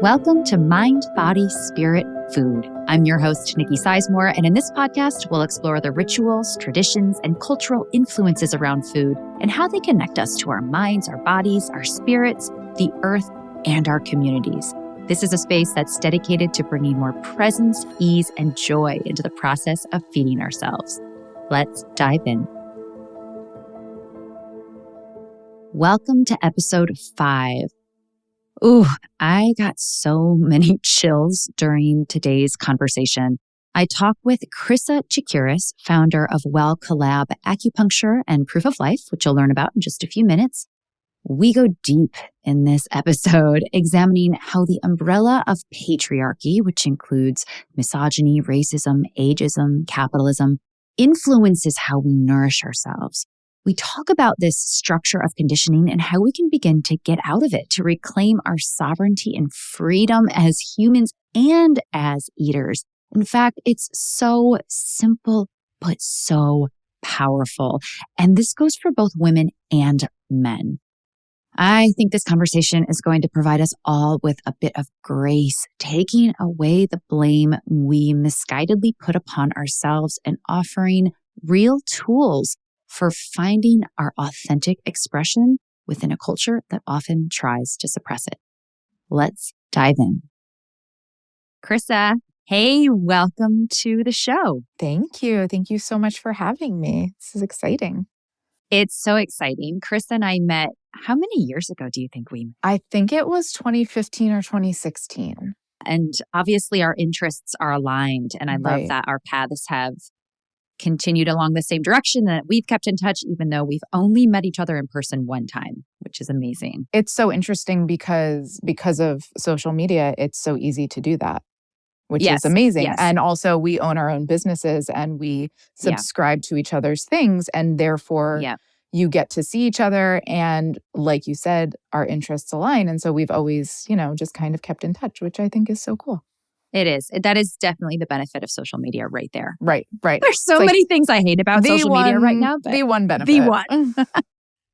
Welcome to Mind, Body, Spirit, Food. I'm your host, Nikki Sizemore, and in this podcast, we'll explore the rituals, traditions, and cultural influences around food and how they connect us to our minds, our bodies, our spirits, the earth, and our communities. This is a space that's dedicated to bringing more presence, ease, and joy into the process of feeding ourselves. Let's dive in. Welcome to episode 5. Ooh, I got so many chills during today's conversation. I talk with Chryssa Tsakiris, founder of Collab, Acupuncture and Proof of Life, which you'll learn about in just a few minutes. We go deep in this episode, examining how the umbrella of patriarchy, which includes misogyny, racism, agism, capitalism, influences how we nourish ourselves. We talk about this structure of conditioning and how we can begin to get out of it to reclaim our sovereignty and freedom as humans and as eaters. In fact, it's so simple, but so powerful. And this goes for both women and men. I think this conversation is going to provide us all with a bit of grace, taking away the blame we misguidedly put upon ourselves and offering real tools for finding our authentic expression within a culture that often tries to suppress it. Let's dive in. Chryssa, hey, welcome to the show. Thank you. Thank you so much for having me. This is exciting. It's so exciting. Chryssa and I met, how many years ago do you think we met? I think it was 2015 or 2016. And obviously our interests are aligned. And I love that our paths have continued along the same direction, that we've kept in touch, even though we've only met each other in person one time, which is amazing. It's so interesting because of social media, it's so easy to do that, which is amazing. Yes. And also we own our own businesses and we subscribe to each other's things. And therefore you get to see each other. And like you said, our interests align. And so we've always, just kind of kept in touch, which I think is so cool. It is. That is definitely the benefit of social media right there. Right. There's so many things I hate about social media right now. But the one benefit. The one.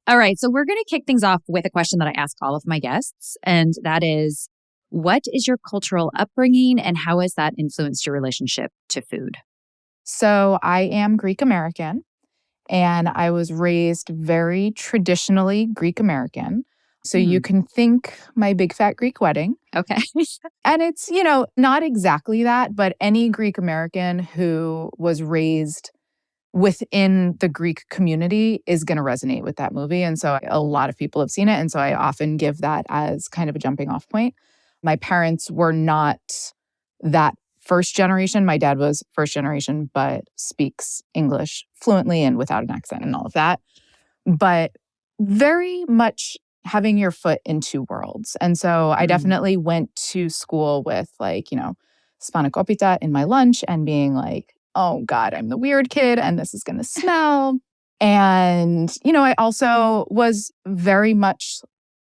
All right. So we're going to kick things off with a question that I ask all of my guests. And that is, what is your cultural upbringing and how has that influenced your relationship to food? So I am Greek American and I was raised very traditionally Greek American. So you can think my big fat Greek wedding. Okay. And it's, not exactly that, but any Greek American who was raised within the Greek community is going to resonate with that movie. And so a lot of people have seen it. And so I often give that as kind of a jumping off point. My parents were not that first generation. My dad was first generation, but speaks English fluently and without an accent and all of that. But very much having your foot in two worlds. And so I definitely went to school with spanakopita in my lunch and being like, oh God, I'm the weird kid and this is going to smell. And, I also was very much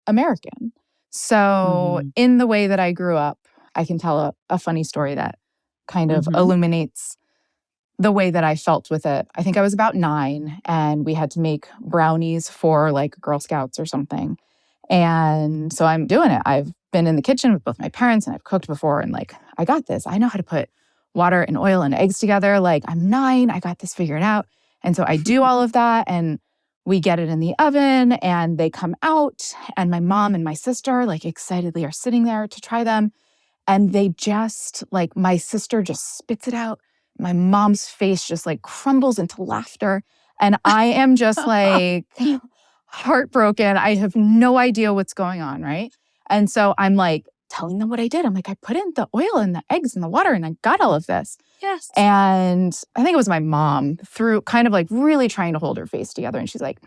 American. So in the way that I grew up, I can tell a funny story that kind of illuminates the way that I felt with it. I think I was about 9 and we had to make brownies for Girl Scouts or something. And so I'm doing it. I've been in the kitchen with both my parents and I've cooked before and I got this. I know how to put water and oil and eggs together. I'm 9, I got this figured out. And so I do all of that and we get it in the oven and they come out and my mom and my sister excitedly are sitting there to try them. And they just my sister just spits it out. My mom's face just crumbles into laughter. And I am just heartbroken. I have no idea what's going on, right? And so I'm telling them what I did. I'm I put in the oil and the eggs and the water and I got all of this. Yes. And I think it was my mom through kind of really trying to hold her face together. And she's like,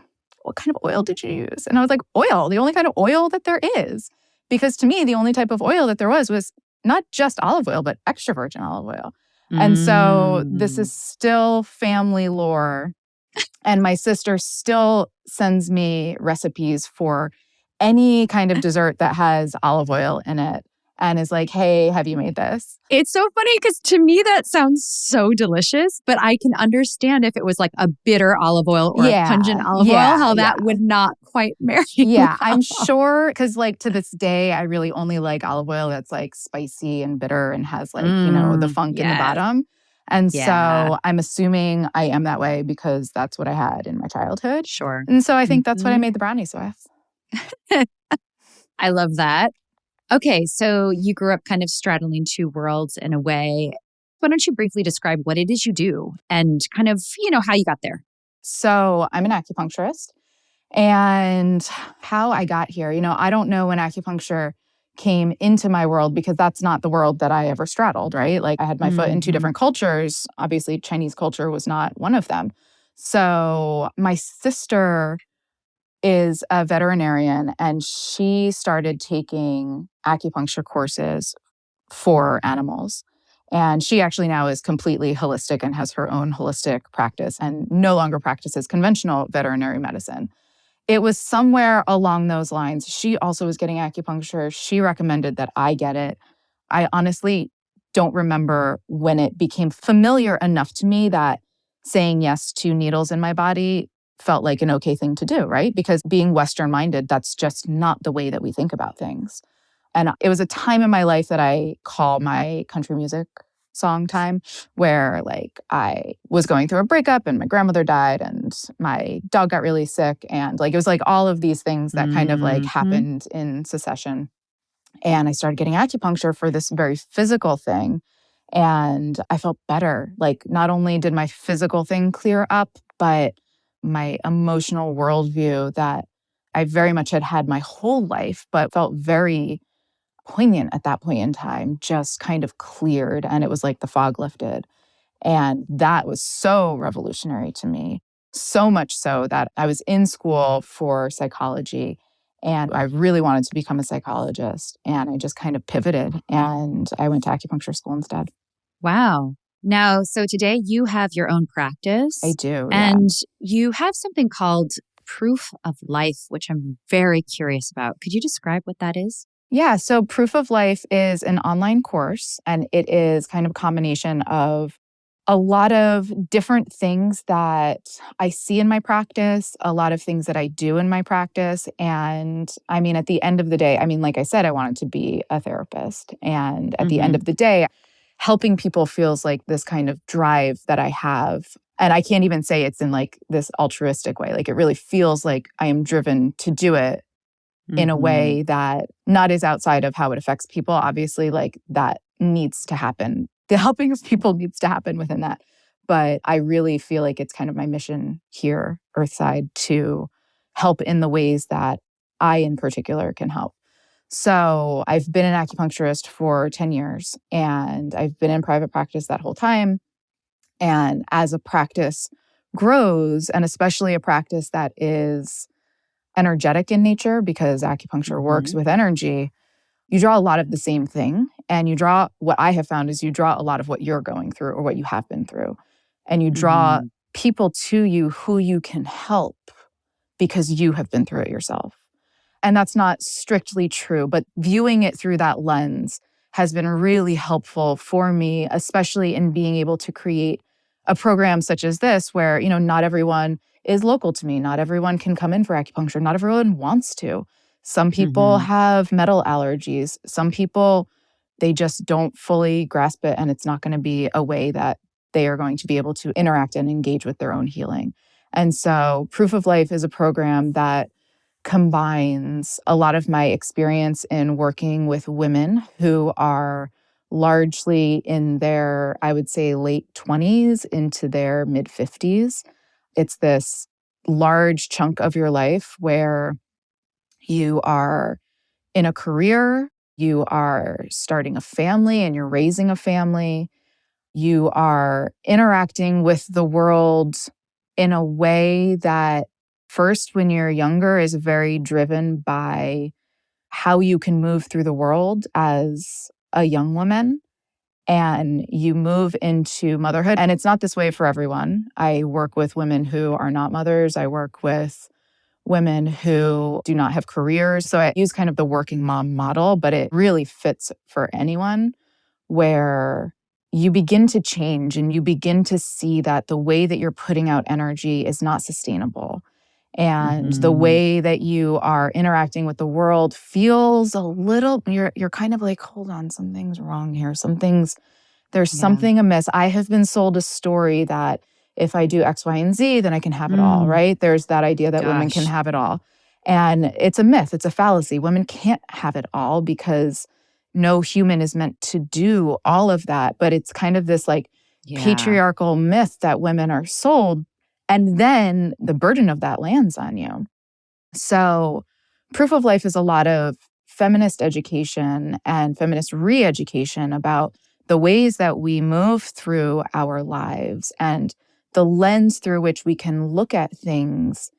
what kind of oil did you use? And I was like, oil, the only kind of oil that there is. Because to me, the only type of oil that there was not just olive oil, but extra virgin olive oil. And so this is still family lore. And my sister still sends me recipes for any kind of dessert that has olive oil in it. and is like, hey, have you made this? It's so funny because to me that sounds so delicious, but I can understand if it was like a bitter olive oil or a pungent olive oil, how that would not quite marry Yeah, well. I'm sure, because like to this day, I really only like olive oil that's like spicy and bitter and has like, the funk in the bottom. And so I'm assuming I am that way because that's what I had in my childhood. Sure. And so I think that's what I made the brownies with. I love that. Okay, so you grew up kind of straddling two worlds in a way. Why don't you briefly describe what it is you do and kind of, how you got there? So I'm an acupuncturist. And how I got here, I don't know when acupuncture came into my world because that's not the world that I ever straddled, right? Like I had my foot in two different cultures. Obviously, Chinese culture was not one of them. So my sister is a veterinarian and she started taking acupuncture courses for animals. And she actually now is completely holistic and has her own holistic practice and no longer practices conventional veterinary medicine. It was somewhere along those lines. She also was getting acupuncture. She recommended that I get it. I honestly don't remember when it became familiar enough to me that saying yes to needles in my body felt like an okay thing to do, right? Because being Western minded, that's just not the way that we think about things. And it was a time in my life that I call my country music song time, where like I was going through a breakup and my grandmother died and my dog got really sick. And like it was like all of these things that kind of like happened in succession. And I started getting acupuncture for this very physical thing. And I felt better. Like not only did my physical thing clear up, but my emotional worldview that I very much had had my whole life, but felt very poignant at that point in time, just kind of cleared. And it was like the fog lifted. And that was so revolutionary to me. So much so that I was in school for psychology and I really wanted to become a psychologist. And I just kind of pivoted and I went to acupuncture school instead. Wow. Now, so today you have your own practice. I do. And you have something called Proof of Life, which I'm very curious about. Could you describe what that is? Yeah. So Proof of Life is an online course and it is kind of a combination of a lot of different things that I see in my practice, a lot of things that I do in my practice. And I mean, at the end of the day, I mean, like I said, I wanted to be a therapist. And at the end of the day, helping people feels like this kind of drive that I have. And I can't even say it's in like this altruistic way. Like it really feels like I am driven to do it in a way that not is outside of how it affects people. Obviously, like that needs to happen. The helping of people needs to happen within that. But I really feel like it's kind of my mission here, Earthside, to help in the ways that I in particular can help. So I've been an acupuncturist for 10 years and I've been in private practice that whole time. And as a practice grows, and especially a practice that is energetic in nature, because acupuncture works with energy, you draw a lot of the same thing. And you draw, what I have found is you draw a lot of what you're going through or what you have been through. And you draw people to you who you can help because you have been through it yourself. And that's not strictly true, but viewing it through that lens has been really helpful for me, especially in being able to create a program such as this, where, not everyone is local to me. Not everyone can come in for acupuncture. Not everyone wants to. Some people have metal allergies. Some people, they just don't fully grasp it, and it's not going to be a way that they are going to be able to interact and engage with their own healing. And so Proof of Life is a program that combines a lot of my experience in working with women who are largely in their, I would say, late 20s into their mid 50s. It's this large chunk of your life where you are in a career, you are starting a family and you're raising a family, you are interacting with the world in a way that first, when you're younger, is very driven by how you can move through the world as a young woman. And you move into motherhood. And it's not this way for everyone. I work with women who are not mothers. I work with women who do not have careers. So I use kind of the working mom model, but it really fits for anyone, where you begin to change and you begin to see that the way that you're putting out energy is not sustainable. And the way that you are interacting with the world feels a little, you're kind of like, hold on, something's wrong here. There's something amiss. I have been sold a story that if I do X, Y, and Z, then I can have it all, right? There's that idea that women can have it all. And it's a myth. It's a fallacy. Women can't have it all because no human is meant to do all of that. But it's kind of this like patriarchal myth that women are sold. And then the burden of that lands on you. So Proof of Life is a lot of feminist education and feminist re-education about the ways that we move through our lives and the lens through which we can look at things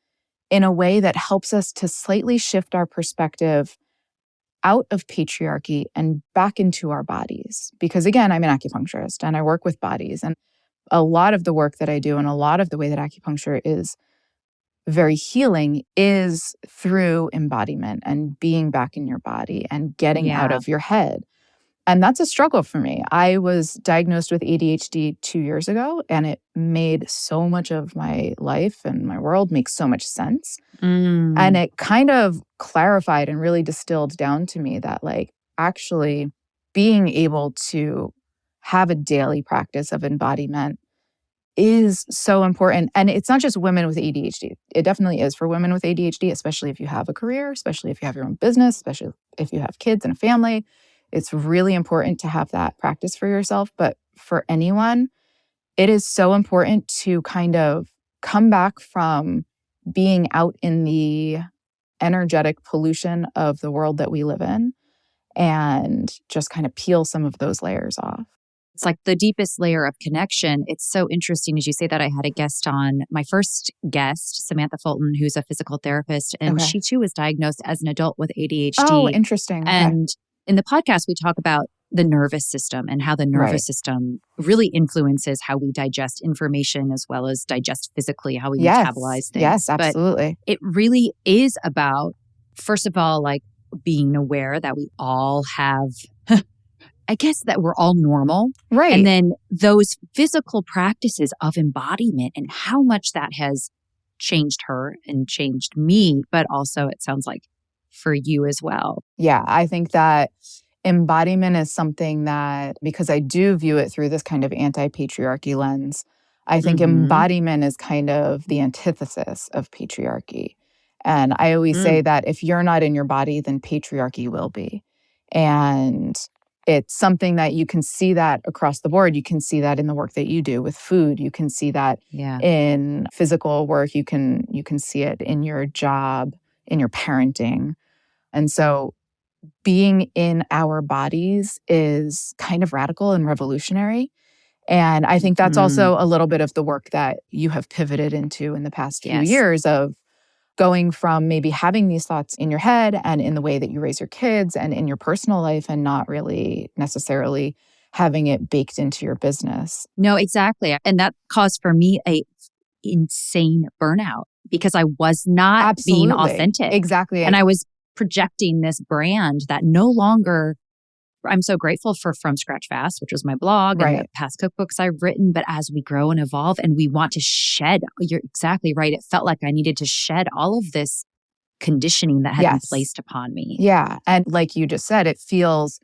in a way that helps us to slightly shift our perspective out of patriarchy and back into our bodies. Because again, I'm an acupuncturist and I work with bodies. And a lot of the work that I do and a lot of the way that acupuncture is very healing is through embodiment and being back in your body and getting out of your head. And that's a struggle for me. I was diagnosed with ADHD 2 years ago, and it made so much of my life and my world make so much sense. And it kind of clarified and really distilled down to me that like actually being able to have a daily practice of embodiment is so important. And it's not just women with ADHD. It definitely is for women with ADHD, especially if you have a career, especially if you have your own business, especially if you have kids and a family. It's really important to have that practice for yourself. But for anyone, it is so important to kind of come back from being out in the energetic pollution of the world that we live in and just kind of peel some of those layers off. It's like the deepest layer of connection. It's so interesting as you say that. I had a guest on, my first guest, Samantha Fulton, who's a physical therapist, and she too was diagnosed as an adult with ADHD. Oh, interesting. And in the podcast, we talk about the nervous system and how the nervous system really influences how we digest information as well as digest physically, how we metabolize things. Yes, absolutely. But it really is about, first of all, like being aware that we all have I guess that we're all normal. Right. And then those physical practices of embodiment and how much that has changed her and changed me, but also it sounds like for you as well. Yeah, I think that embodiment is something that, because I do view it through this kind of anti-patriarchy lens, I think embodiment is kind of the antithesis of patriarchy. And I always say that if you're not in your body, then patriarchy will be. And it's something that you can see that across the board. You can see that in the work that you do with food. You can see that in physical work. You can see it in your job, in your parenting. And so being in our bodies is kind of radical and revolutionary. And I think that's also a little bit of the work that you have pivoted into in the past few years of going from maybe having these thoughts in your head and in the way that you raise your kids and in your personal life and not really necessarily having it baked into your business. No, exactly. And that caused for me a insane burnout because I was not being authentic. Exactly. And I was projecting this brand that no longer, I'm so grateful for From Scratch Fast, which was my blog and the past cookbooks I've written. But as we grow and evolve and we want to shed, you're exactly right. It felt like I needed to shed all of this conditioning that had been placed upon me. Yeah. And like you just said, it feels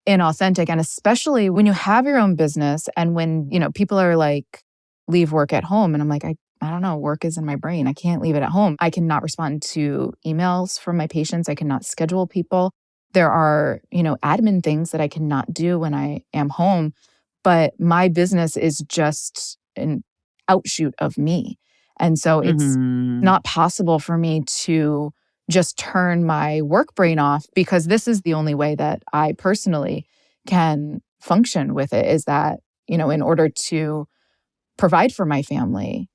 inauthentic. And especially when you have your own business and when, you know, people are like, leave work at home. And I'm like, I don't know, work is in my brain. I can't leave it at home. I cannot respond to emails from my patients. I cannot schedule people. There are, you know, admin things that I cannot do when I am home, but my business is just an outshoot of me. And so it's not possible for me to just turn my work brain off because this is the only way that I personally can function with it is that, you know, in order to provide for my family,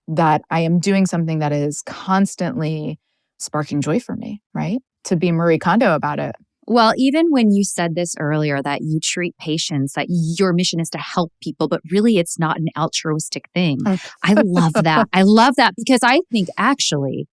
that I am doing something that is constantly sparking joy for me, right? To be Marie Kondo about it. Well, even when you said this earlier, that you treat patients, that your mission is to help people, but really it's not an altruistic thing. I love that. I love that because I think actually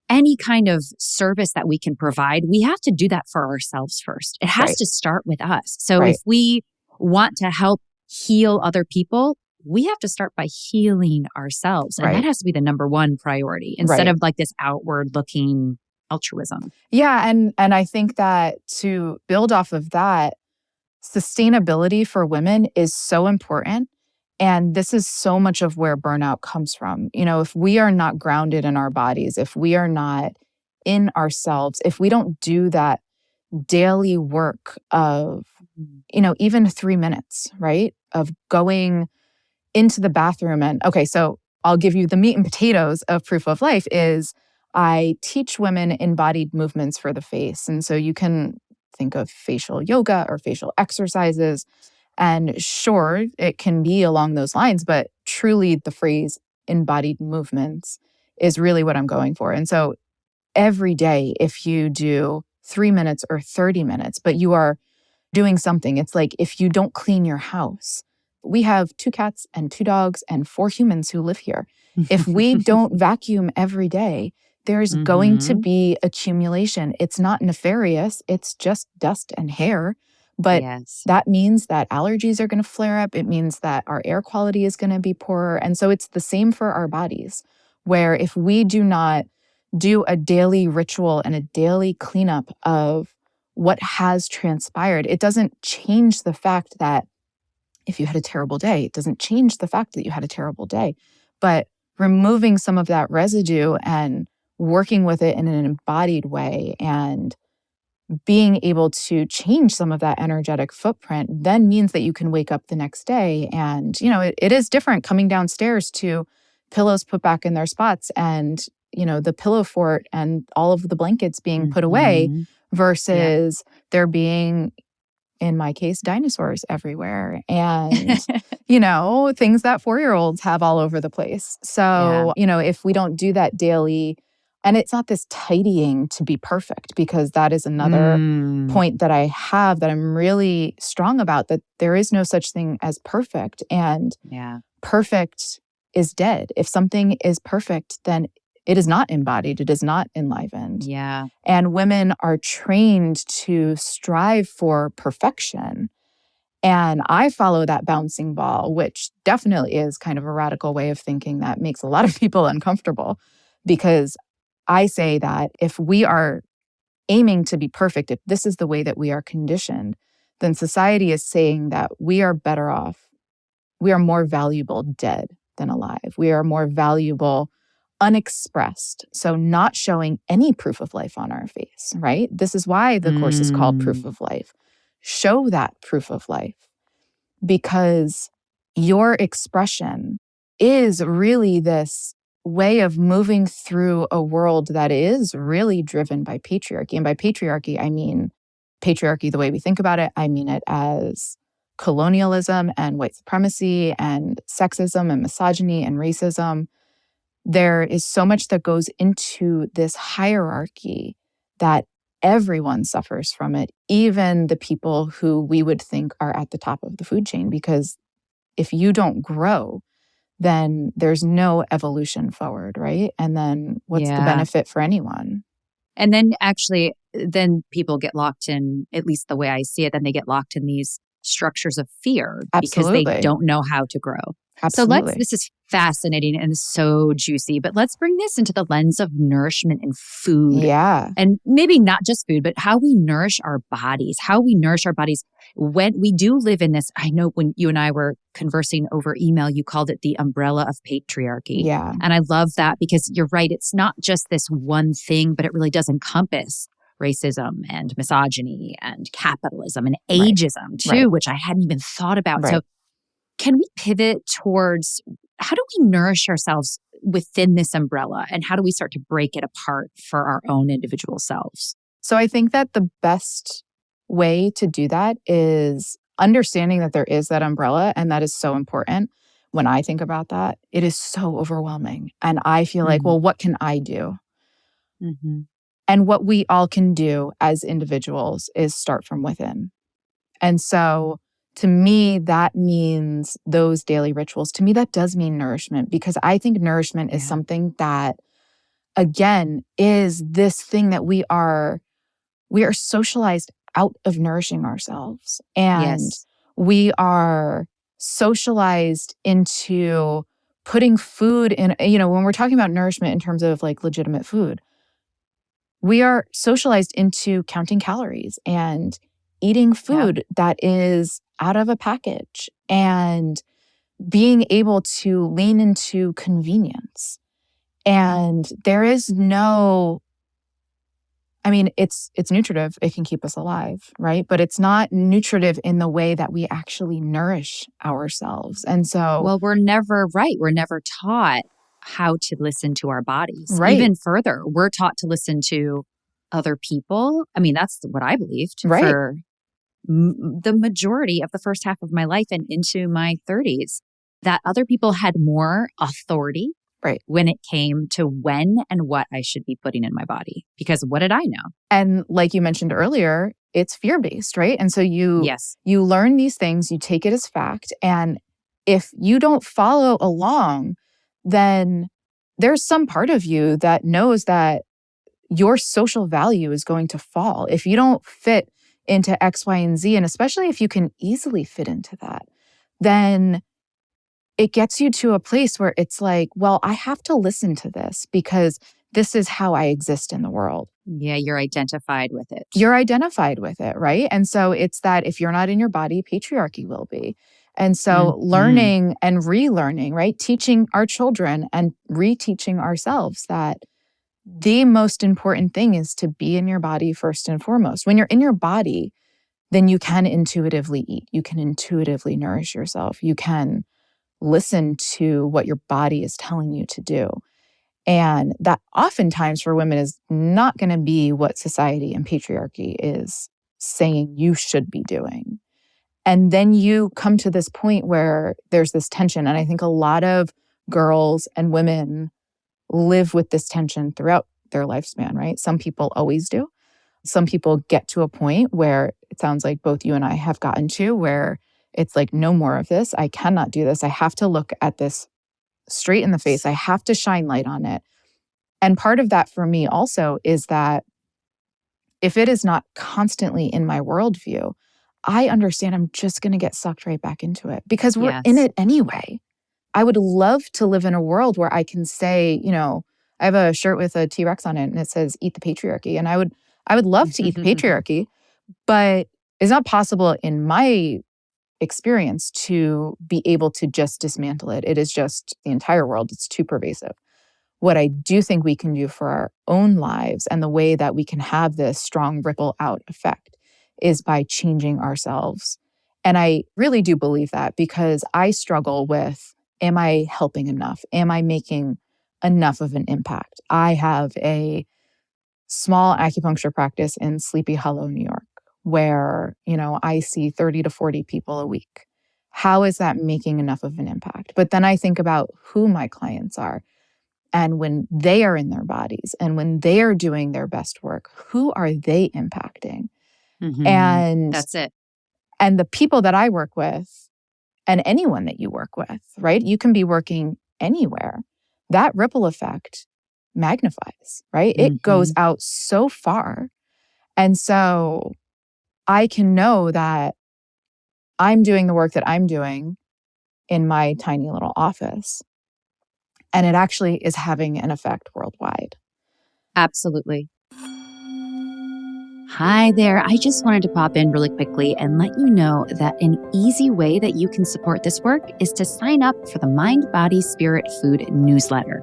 any kind of service that we can provide, we have to do that for ourselves first. It has Right. to start with us. So Right. if we want to help heal other people, we have to start by healing ourselves. And that Right. has to be the number one priority instead Right. of like this outward looking altruism. Yeah. And I think that to build off of that, sustainability for women is so important. And this is so much of where burnout comes from. You know, if we are not grounded in our bodies, if we are not in ourselves, if we don't do that daily work of, you know, even 3 minutes, right? Of going into the bathroom and, okay, so I'll give you the meat and potatoes of proof of life is I teach women embodied movements for the face. And so you can think of facial yoga or facial exercises. And sure, it can be along those lines, but truly the phrase embodied movements is really what I'm going for. And so every day, if you do 3 minutes or 30 minutes, but you are doing something, it's like if you don't clean your house. We have 2 cats and 2 dogs and 4 humans who live here. If we don't vacuum every day, there's going to be accumulation. It's not nefarious. It's just dust and hair. But Yes. that means that allergies are going to flare up. It means that our air quality is going to be poorer. And so it's the same for our bodies, where if we do not do a daily ritual and a daily cleanup of what has transpired, it doesn't change the fact that if you had a terrible day, it doesn't change the fact that you had a terrible day. But removing some of that residue and working with it in an embodied way and being able to change some of that energetic footprint then means that you can wake up the next day. And, you know, it is different coming downstairs to pillows put back in their spots and, you know, the pillow fort and all of the blankets being put away versus there being, in my case, dinosaurs everywhere and, you know, things that 4-year-olds have all over the place. So, you know, if we don't do that daily, and it's not this tidying to be perfect, because that is another point that I have that I'm really strong about, that there is no such thing as perfect. And perfect is dead. If something is perfect, then it is not embodied. It is not enlivened. Yeah. And women are trained to strive for perfection. And I follow that bouncing ball, which definitely is kind of a radical way of thinking that makes a lot of people uncomfortable, because I say that if we are aiming to be perfect, if this is the way that we are conditioned, then society is saying that we are better off. We are more valuable dead than alive. We are more valuable unexpressed. So not showing any proof of life on our face, right? This is why the course is called Proof of Life. Show that proof of life, because your expression is really this way of moving through a world that is really driven by patriarchy. And by patriarchy, I mean patriarchy the way we think about it. I mean it as colonialism and white supremacy and sexism and misogyny and racism. There is so much that goes into this hierarchy that everyone suffers from it, even the people who we would think are at the top of the food chain. Because if you don't grow, then there's no evolution forward, right? And then what's the benefit for anyone? And then actually, then people get locked in, at least the way I see it, then they get locked in these structures of fear because they don't know how to grow. Absolutely. So this is fascinating and so juicy, but let's bring this into the lens of nourishment and food. Yeah. And maybe not just food, but how we nourish our bodies, when we do live in this. I know when you and I were conversing over email, you called it the umbrella of patriarchy. Yeah. And I love that, because you're right. It's not just this one thing, but it really does encompass racism and misogyny and capitalism and agism too, which I hadn't even thought about. So can we pivot towards how do we nourish ourselves within this umbrella, and how do we start to break it apart for our own individual selves? So I think that the best way to do that is understanding that there is that umbrella, and that is so important. When I think about that, it is so overwhelming. And I feel like, well, what can I do? And what we all can do as individuals is start from within. And so to me, that means those daily rituals. To me, that does mean nourishment, because I think nourishment is something that again, is this thing that we are socialized out of nourishing ourselves. And Yes. we are socialized into putting food in, when we're talking about nourishment in terms of like legitimate food, we are socialized into counting calories and eating food that is out of a package and being able to lean into convenience. And there is no, it's nutritive. It can keep us alive, right? But it's not nutritive in the way that we actually nourish ourselves. And so, well, we're never taught how to listen to our bodies. Right. Even further, we're taught to listen to other people. That's what I believed Right. for the majority of the first half of my life and into my 30s, that other people had more authority. Right. When it came to when and what I should be putting in my body. Because what did I know? And like you mentioned earlier, it's fear-based, right? And so you learn these things, you take it as fact. And if you don't follow along, then there's some part of you that knows that your social value is going to fall. If you don't fit into X, Y, and Z, and especially if you can easily fit into that, then it gets you to a place where it's like, well, I have to listen to this because this is how I exist in the world. Yeah, you're identified with it. You're identified with it, right? And so it's that if you're not in your body, patriarchy will be. And so learning and relearning, right? Teaching our children and reteaching ourselves that the most important thing is to be in your body first and foremost. When you're in your body, then you can intuitively eat. You can intuitively nourish yourself. You can listen to what your body is telling you to do. And that oftentimes for women is not going to be what society and patriarchy is saying you should be doing. And then you come to this point where there's this tension. And I think a lot of girls and women live with this tension throughout their lifespan, right? Some people always do. Some people get to a point where it sounds like both you and I have gotten to where it's like, no more of this. I cannot do this. I have to look at this straight in the face. I have to shine light on it. And part of that for me also is that if it is not constantly in my worldview, I understand I'm just going to get sucked right back into it because we're in it anyway. I would love to live in a world where I can say, I have a shirt with a T-Rex on it and it says, eat the patriarchy. And I would love to eat the patriarchy, but it's not possible in my experience to be able to just dismantle it. It is just the entire world. It's too pervasive. What I do think we can do for our own lives and the way that we can have this strong ripple out effect is by changing ourselves. And I really do believe that because I struggle with, am I helping enough? Am I making enough of an impact? I have a small acupuncture practice in Sleepy Hollow, New York, where, I see 30 to 40 people a week. How is that making enough of an impact? But then I think about who my clients are. And when they are in their bodies and when they are doing their best work, who are they impacting? And that's it. And the people that I work with and anyone that you work with, right? You can be working anywhere. That ripple effect magnifies, right? It goes out so far. And so I can know that I'm doing the work that I'm doing in my tiny little office. And it actually is having an effect worldwide. Absolutely. Hi there. I just wanted to pop in really quickly and let you know that an easy way that you can support this work is to sign up for the Mind, Body, Spirit, Food newsletter.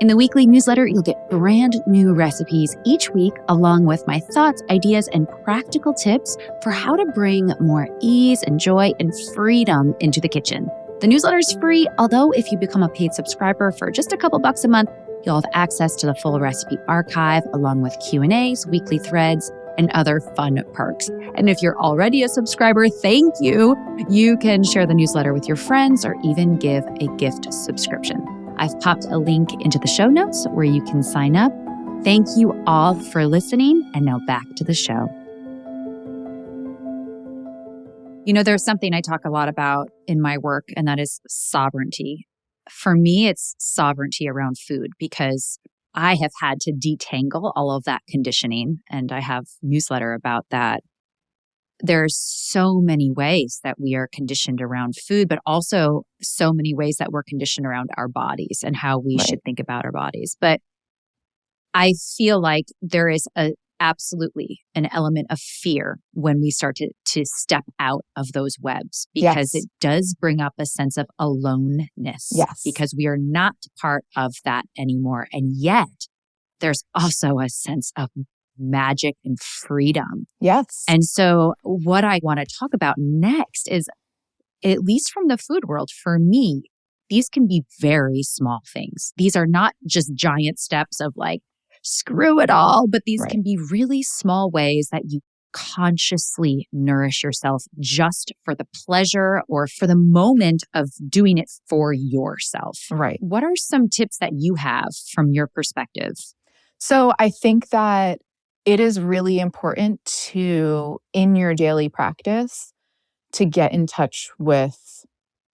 In the weekly newsletter, you'll get brand new recipes each week, along with my thoughts, ideas, and practical tips for how to bring more ease and joy and freedom into the kitchen. The newsletter is free, although if you become a paid subscriber for just a couple bucks a month, you'll have access to the full recipe archive, along with Q&As, weekly threads, and other fun perks. And if you're already a subscriber, thank you. You can share the newsletter with your friends or even give a gift subscription. I've popped a link into the show notes where you can sign up. Thank you all for listening. And now back to the show. There's something I talk a lot about in my work, and that is sovereignty. For me, it's sovereignty around food because I have had to detangle all of that conditioning, and I have a newsletter about that. There's so many ways that we are conditioned around food, but also so many ways that we're conditioned around our bodies and how we should think about our bodies. But I feel like there is absolutely an element of fear when we start to step out of those webs, because it does bring up a sense of aloneness. Because we are not part of that anymore. And yet there's also a sense of magic and freedom. And so what I want to talk about next is, at least from the food world, for me, these can be very small things. These are not just giant steps of like, screw it all, but these can be really small ways that you consciously nourish yourself just for the pleasure or for the moment of doing it for yourself. What are some tips that you have from your perspective? So I think that it is really important to, in your daily practice, to get in touch with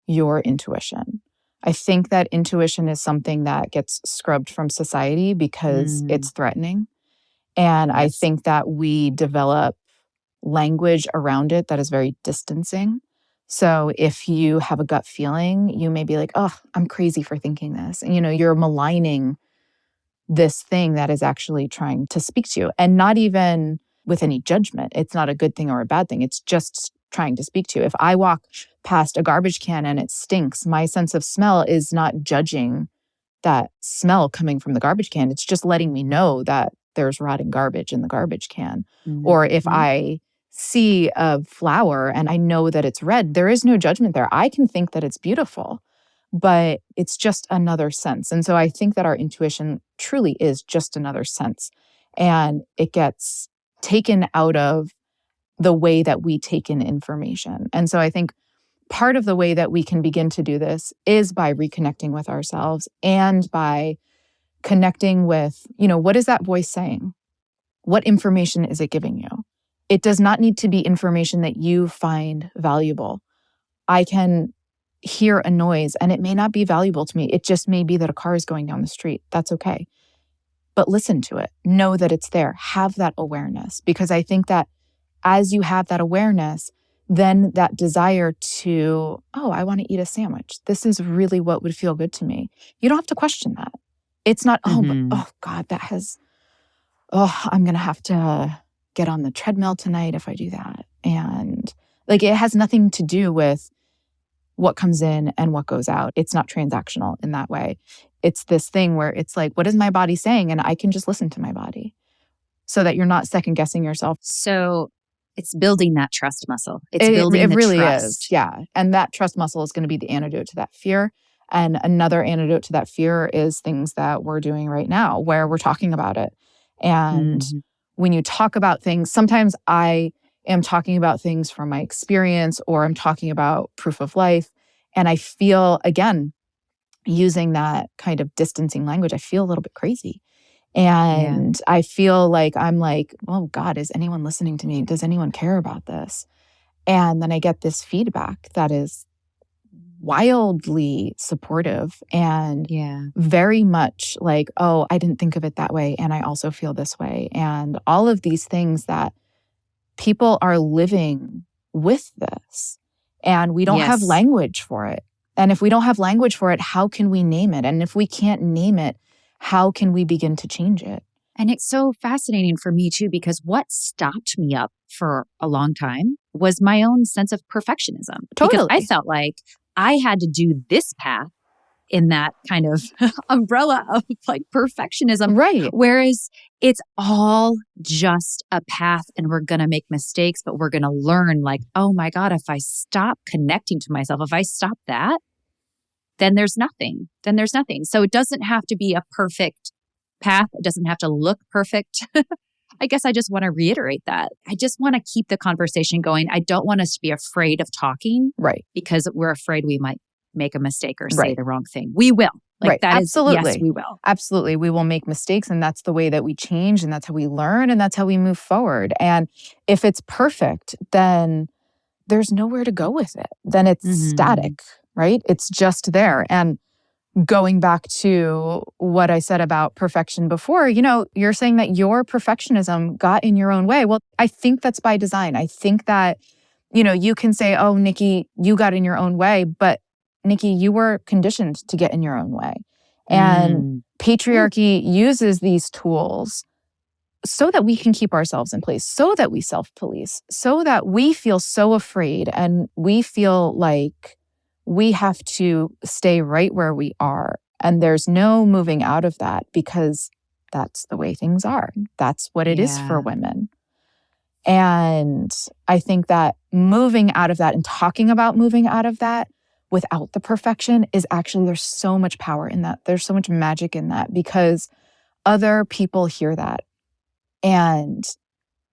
your intuition. I think that intuition is something that gets scrubbed from society because it's threatening. And I think that we develop language around it that is very distancing. So if you have a gut feeling, you may be like, oh, I'm crazy for thinking this. And, you're maligning this thing that is actually trying to speak to you, and not even with any judgment. It's not a good thing or a bad thing. It's just trying to speak to you. If I walk past a garbage can and it stinks, my sense of smell is not judging that smell coming from the garbage can. It's just letting me know that there's rotting garbage in the garbage can. Or if I see a flower and I know that it's red, there is no judgment there. I can think that it's beautiful, but it's just another sense. And so I think that our intuition truly is just another sense. And it gets taken out of the way that we take in information. And so I think part of the way that we can begin to do this is by reconnecting with ourselves and by connecting with, what is that voice saying? What information is it giving you? It does not need to be information that you find valuable. I can hear a noise and it may not be valuable to me. It just may be that a car is going down the street. That's okay. But listen to it. Know that it's there. Have that awareness. Because I think that as you have that awareness, then that desire to, oh, I want to eat a sandwich. This is really what would feel good to me. You don't have to question that. It's not, but God, I'm going to have to get on the treadmill tonight if I do that. And like, it has nothing to do with what comes in and what goes out. It's not transactional in that way. It's this thing where it's like, what is my body saying? And I can just listen to my body so that you're not second guessing yourself. So it's building that trust muscle. It really trust. Is. Yeah. And that trust muscle is going to be the antidote to that fear. And another antidote to that fear is things that we're doing right now where we're talking about it. And when you talk about things, sometimes I am talking about things from my experience or I'm talking about proof of life. And I feel, again, using that kind of distancing language, I feel a little bit crazy. And I feel like I'm like, oh God, is anyone listening to me? Does anyone care about this? And then I get this feedback that is wildly supportive and very much like, oh, I didn't think of it that way. And I also feel this way. And all of these things that people are living with this. And we don't have language for it. And if we don't have language for it, how can we name it? And if we can't name it, how can we begin to change it? And it's so fascinating for me too, because what stopped me up for a long time was my own sense of perfectionism. Totally. Because I felt like I had to do this path in that kind of umbrella of like perfectionism. Right. Whereas it's all just a path and we're going to make mistakes, but we're going to learn like, oh my God, if I stop connecting to myself, if I stop that, then there's nothing. So it doesn't have to be a perfect path. It doesn't have to look perfect. I guess I just want to reiterate that. I just want to keep the conversation going. I don't want us to be afraid of talking. Right. Because we're afraid we might make a mistake or say the wrong thing. We will. Like that Absolutely. Yes, we will. Absolutely. We will make mistakes and that's the way that we change and that's how we learn and that's how we move forward. And if it's perfect, then there's nowhere to go with it. Then it's static, right? It's just there. And going back to what I said about perfection before, you're saying that your perfectionism got in your own way. Well, I think that's by design. I think that, you can say, oh, Nikki, you got in your own way, but Nikki, you were conditioned to get in your own way. And patriarchy uses these tools so that we can keep ourselves in place, so that we self-police, so that we feel so afraid and we feel like we have to stay right where we are. And there's no moving out of that because that's the way things are. That's what it is for women. And I think that moving out of that and talking about moving out of that without the perfection is actually, there's so much power in that. There's so much magic in that because other people hear that. And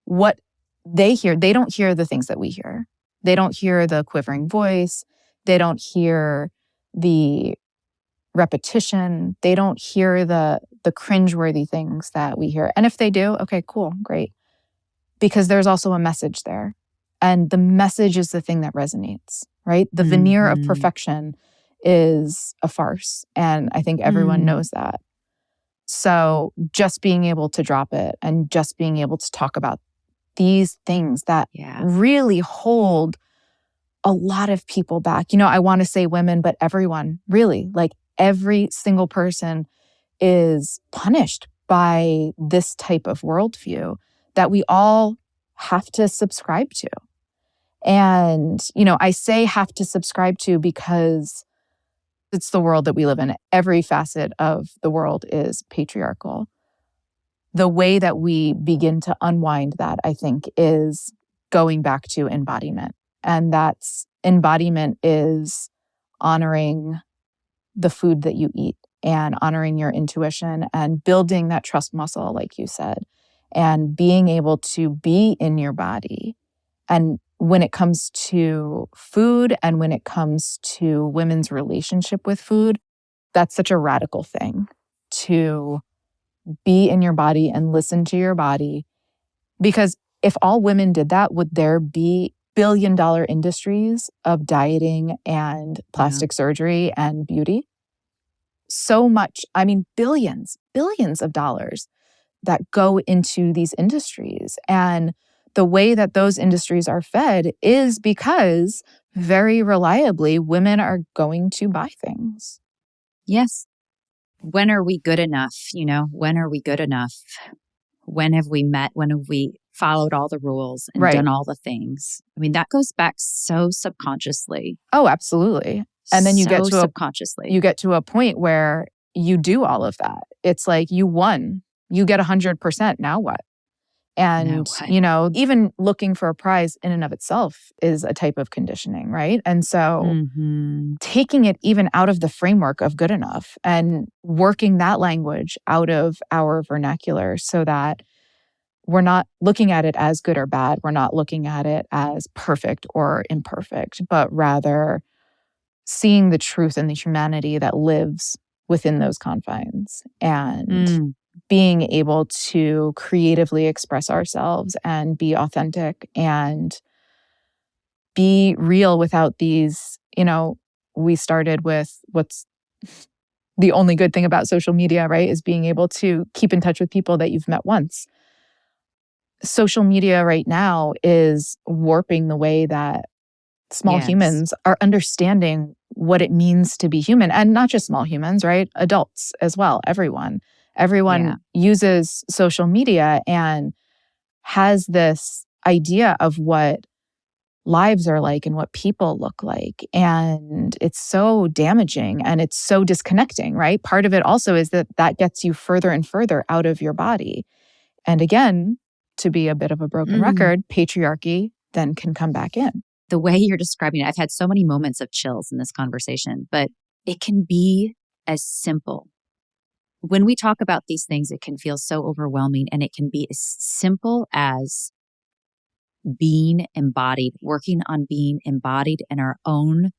what they hear, they don't hear the things that we hear. They don't hear the quivering voice. They don't hear the repetition. They don't hear the cringeworthy things that we hear. And if they do, okay, cool, great. Because there's also a message there. And the message is the thing that resonates, right? The veneer of perfection is a farce. And I think everyone knows that. So just being able to drop it and just being able to talk about these things that really hold a lot of people back. I want to say women, but everyone, really, like every single person is punished by this type of worldview that we all have to subscribe to. And, I say have to subscribe to because it's the world that we live in. Every facet of the world is patriarchal. The way that we begin to unwind that, I think, is going back to embodiment. And that's embodiment is honoring the food that you eat and honoring your intuition and building that trust muscle, like you said, and being able to be in your body. And when it comes to food and when it comes to women's relationship with food, that's such a radical thing to be in your body and listen to your body. Because if all women did that, would there be billion-dollar industries of dieting and plastic surgery and beauty? So much, billions of dollars that go into these industries. And the way that those industries are fed is because very reliably women are going to buy things. Yes. When are we good enough? When are we good enough? When have we met? When have we followed all the rules and done all the things? That goes back so subconsciously. Oh, absolutely. And then you get to subconsciously. You get to a point where you do all of that. It's like you won. You get 100%. Now what? And, even looking for a prize in and of itself is a type of conditioning, right? And so taking it even out of the framework of good enough and working that language out of our vernacular so that we're not looking at it as good or bad. We're not looking at it as perfect or imperfect, but rather seeing the truth and the humanity that lives within those confines and being able to creatively express ourselves and be authentic and be real without these, we started with what's the only good thing about social media, right? Is being able to keep in touch with people that you've met once. Social media right now is warping the way that small humans are understanding what it means to be human. And not just small humans, right? Adults as well, everyone. Everyone uses social media and has this idea of what lives are like and what people look like. And it's so damaging and it's so disconnecting, right? Part of it also is that gets you further and further out of your body. And again, to be a bit of a broken record, patriarchy then can come back in. The way you're describing it, I've had so many moments of chills in this conversation, but it can be as simple. When we talk about these things, it can feel so overwhelming, and it can be as simple as being embodied, working on being embodied in our own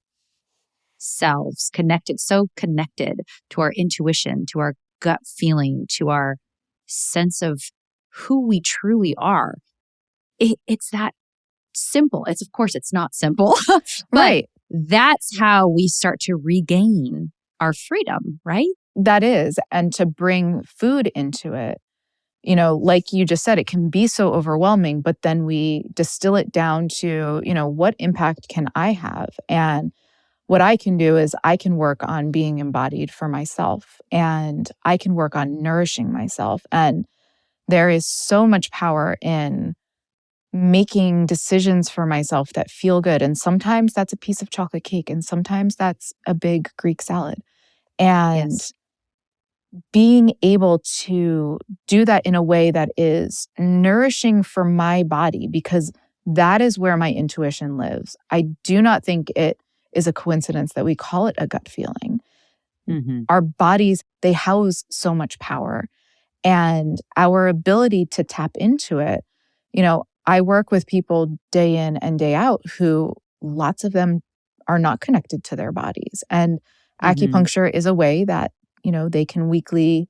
selves, so connected to our intuition, to our gut feeling, to our sense of who we truly are. It's that simple. Of course, it's not simple, but right. That's how we start to regain our freedom, right? That is. And to bring food into it, like you just said, it can be so overwhelming, but then we distill it down to, what impact can I have? And what I can do is I can work on being embodied for myself, and I can work on nourishing myself. And there is so much power in making decisions for myself that feel good. And sometimes that's a piece of chocolate cake, and sometimes that's a big Greek salad. And Yes. being able to do that in a way that is nourishing for my body, because that is where my intuition lives. I do not think it is a coincidence that we call it a gut feeling. Mm-hmm. Our bodies, they house so much power, and our ability to tap into it. I work with people day in and day out who lots of them are not connected to their bodies. And acupuncture is a way that, they can weekly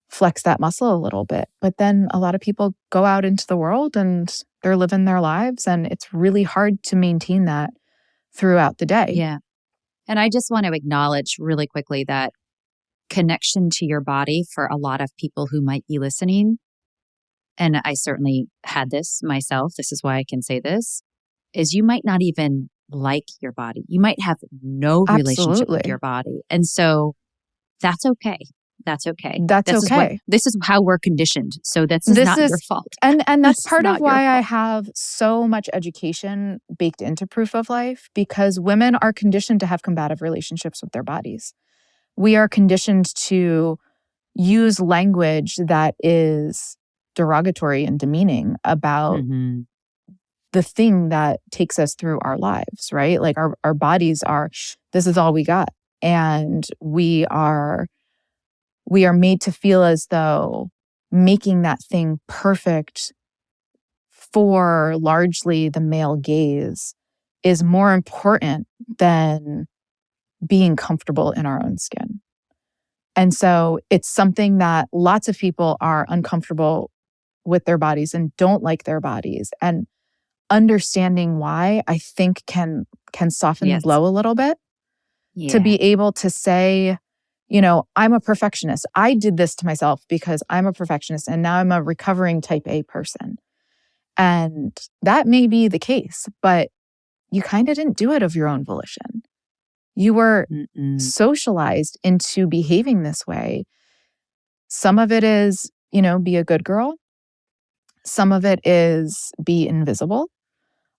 flex that muscle a little bit. But then a lot of people go out into the world and they're living their lives, and it's really hard to maintain that throughout the day. Yeah. And I just want to acknowledge really quickly that connection to your body for a lot of people who might be listening, and I certainly had this myself, this is why I can say this, is you might not even like your body. You might have no relationship with your body. And so that's okay. That's okay. That's okay. This is how we're conditioned. So this is not your fault. And that's part of why I have so much education baked into Proof of Life, because women are conditioned to have combative relationships with their bodies. We are conditioned to use language that is derogatory and demeaning about the thing that takes us through our lives, right? Like our bodies are, this is all we got. And we are made to feel as though making that thing perfect for largely the male gaze is more important than being comfortable in our own skin. And so it's something that lots of people are uncomfortable with their bodies and don't like their bodies. And understanding why, I think, can soften the blow a little bit. To be able to say, I'm a perfectionist. I did this to myself because I'm a perfectionist, and now I'm a recovering type A person. And that may be the case, but you kind of didn't do it of your own volition. You were socialized into behaving this way. Some of it is, be a good girl. Some of it is be invisible.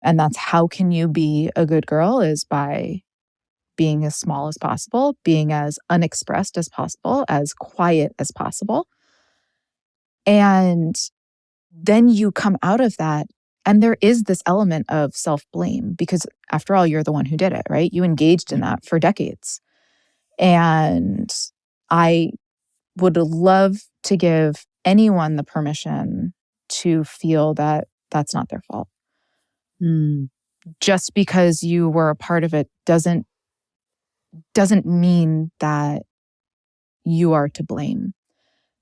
And that's how can you be a good girl, is by being as small as possible, being as unexpressed as possible, as quiet as possible. And then you come out of that, and there is this element of self-blame, because after all, you're the one who did it, right? You engaged in that for decades. And I would love to give anyone the permission to feel that that's not their fault. Just because you were a part of it doesn't mean that you are to blame,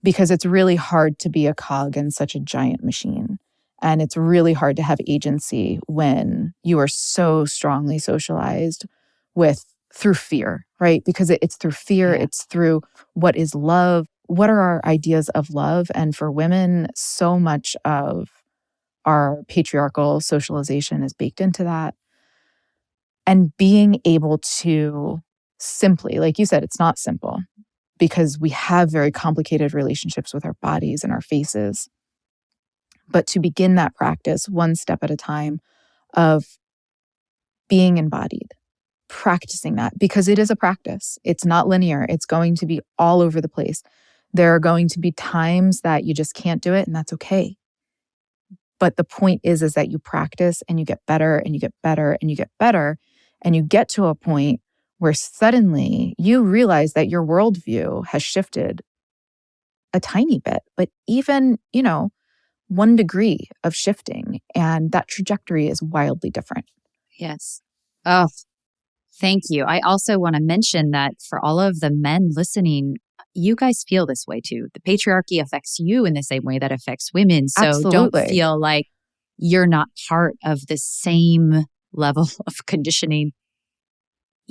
because it's really hard to be a cog in such a giant machine. And it's really hard to have agency when you are so strongly socialized through fear, right? Because it's through fear, it's through what is love, what are our ideas of love? And for women, so much of our patriarchal socialization is baked into that. And being able to simply, like you said, it's not simple, because we have very complicated relationships with our bodies and our faces. But to begin that practice one step at a time of being embodied, practicing that, because it is a practice. It's not linear. It's going to be all over the place. There are going to be times that you just can't do it, and that's okay. But the point is that you practice, and you get better, and you get better, and you get better, and you get to a point where suddenly you realize that your worldview has shifted a tiny bit, but even, 1 degree of shifting, and that trajectory is wildly different. Yes. Oh, thank you. I also want to mention that for all of the men listening, you guys feel this way too. The patriarchy affects you in the same way that affects women. So Absolutely. Don't feel like you're not part of the same level of conditioning.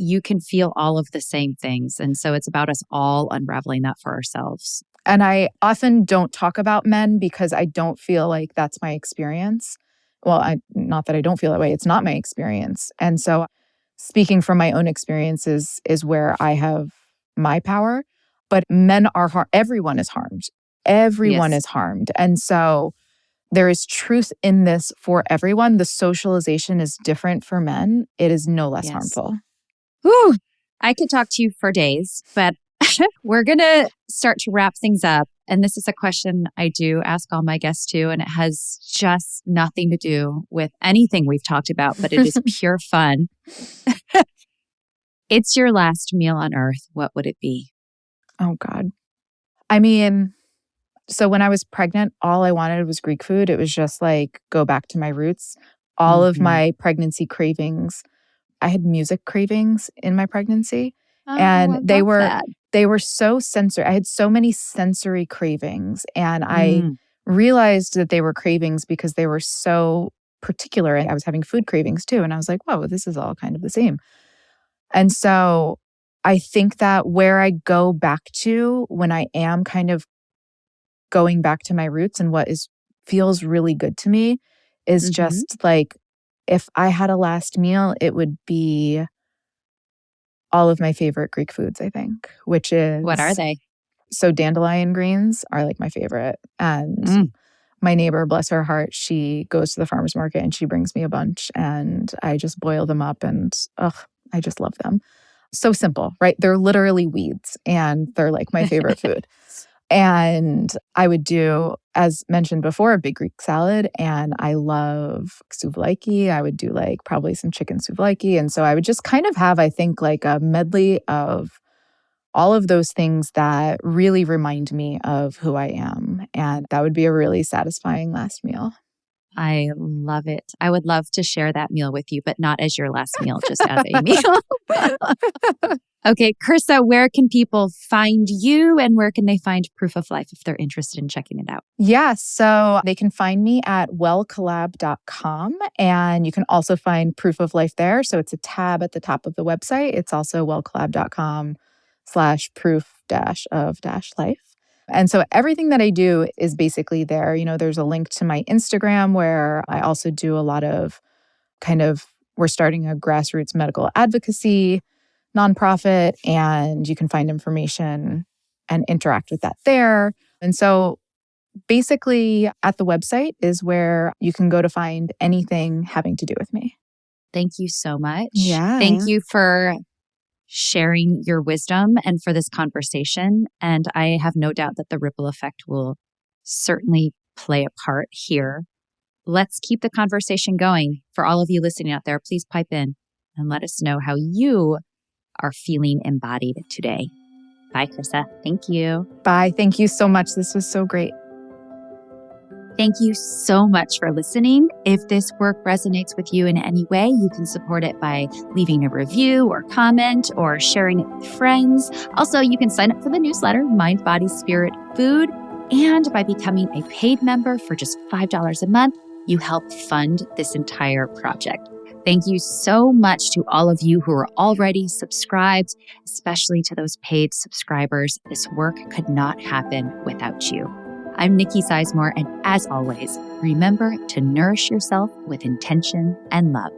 you can feel all of the same things. And so it's about us all unraveling that for ourselves. And I often don't talk about men because I don't feel like that's my experience. Well, not that I don't feel that way. It's not my experience. And so speaking from my own experiences is where I have my power. But men are harmed. Everyone is harmed. Everyone is harmed. And so there is truth in this for everyone. The socialization is different for men. It is no less harmful. Whew. I could talk to you for days, but we're going to start to wrap things up. And this is a question I do ask all my guests too, and it has just nothing to do with anything we've talked about, but it is pure fun. It's your last meal on earth. What would it be? Oh, God. I mean, so when I was pregnant, all I wanted was Greek food. It was just like, go back to my roots. All of my pregnancy cravings, I had music cravings in my pregnancy. And they were so sensory. I had so many sensory cravings. And I realized that they were cravings because they were so particular. I was having food cravings too. And I was like, whoa, this is all kind of the same. And so I think that where I go back to when I am kind of going back to my roots and what feels really good to me is just like, if I had a last meal, it would be all of my favorite Greek foods, I think, which is... What are they? So dandelion greens are like my favorite. And my neighbor, bless her heart, she goes to the farmer's market and she brings me a bunch and I just boil them up and I just love them. So simple, right? They're literally weeds and they're like my favorite food. And I would do, as mentioned before, a big Greek salad. And I love souvlaki. I would do like probably some chicken souvlaki. And so I would just kind of have, I think, like a medley of all of those things that really remind me of who I am. And that would be a really satisfying last meal. I love it. I would love to share that meal with you, but not as your last meal, just as a meal. Okay, Chryssa, where can people find you and where can they find Proof of Life if they're interested in checking it out? Yeah, so they can find me at wellcollab.com and you can also find Proof of Life there. So it's a tab at the top of the website. It's also wellcollab.com/proof-of-life. And so everything that I do is basically there. You know, there's a link to my Instagram where I also do a lot of we're starting a grassroots medical advocacy nonprofit, and you can find information and interact with that there. And so basically at the website is where you can go to find anything having to do with me. Thank you so much. Yeah. Thank you for sharing your wisdom and for this conversation. And I have no doubt that the ripple effect will certainly play a part here. Let's keep the conversation going. For all of you listening out there, please pipe in and let us know how you are feeling embodied today. Bye, Chryssa. Thank you. Bye. Thank you so much. This was so great. Thank you so much for listening. If this work resonates with you in any way, you can support it by leaving a review or comment or sharing it with friends. Also, you can sign up for the newsletter, Mind, Body, Spirit, Food. And by becoming a paid member for just $5 a month, you help fund this entire project. Thank you so much to all of you who are already subscribed, especially to those paid subscribers. This work could not happen without you. I'm Nikki Sizemore, and as always, remember to nourish yourself with intention and love.